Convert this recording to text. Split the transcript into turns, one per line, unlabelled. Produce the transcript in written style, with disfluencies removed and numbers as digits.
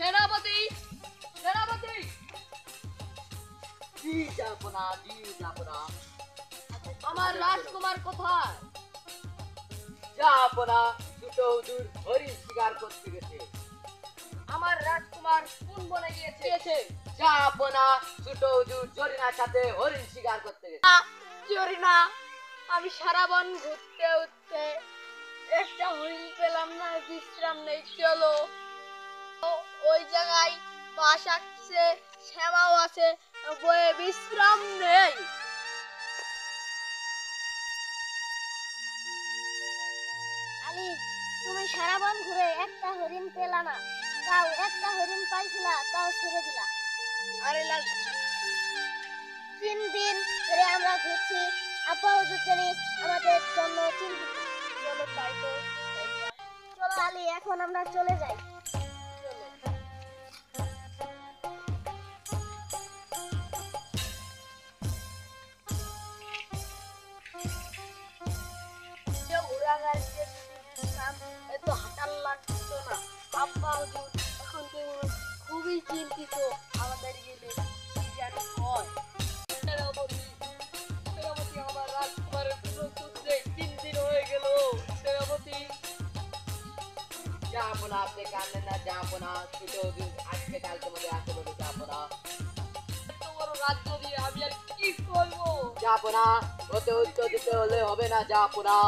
সেনাপতি সেনাপতি জি যাব না আমার রাজকুমার কোথায়? যাব না, দুটো হুজুর হরিণ শিকার করতে গেছে। আমার রাজকুমার কোন বনে গিয়েছে? যাব না, ছোট হুজুর জরিনার সাথে হরিণ শিকার করতে গেছে। জরিনা, আমি সারা বন ঘুরতে ঘুরতে একটা হরিণ পেলাম না, বিশ্রাম নেই, চলো। ওই জায়গায় বাস আছে, শ্যামাও আছে, বয়ে বিশ্রাম নেই।
আলী, তুমি সারা বন ঘুরে একটা হরিণ পেলা না, তাও একটা হরিণ পাইছিলা, তাও ছেড়ে দিলা।
আরে লাল
3 দিন ধরে আমরা ঘুরছি, আব্বা হুজুর জানি আমাদের জন্য চিন্তিত।
চলো তাই তো।
চলো আলী, এখন আমরা চলে যাই।
এত হাঁটার লাগতো না। আব্বা হুজুর এখন তো খুবই চিন্তিত, আমাদের গেলে কি জানি হয়। সেনাপতি আমার রাজকুমারের কোনো খোঁজ নেই, 3 দিন হয়ে গেল। সেনাপতি যাবো না, আপনি কান্দেন না, যাবো না। ছোট হুজুর আজকে কালকে মধ্যে আসতে বলে যাবো না। এত বড় রাজ্য দিয়ে আমি আর কি করবো? যাবো না, ওতে উত্তর দিতে হলে হবে না, যাবো না।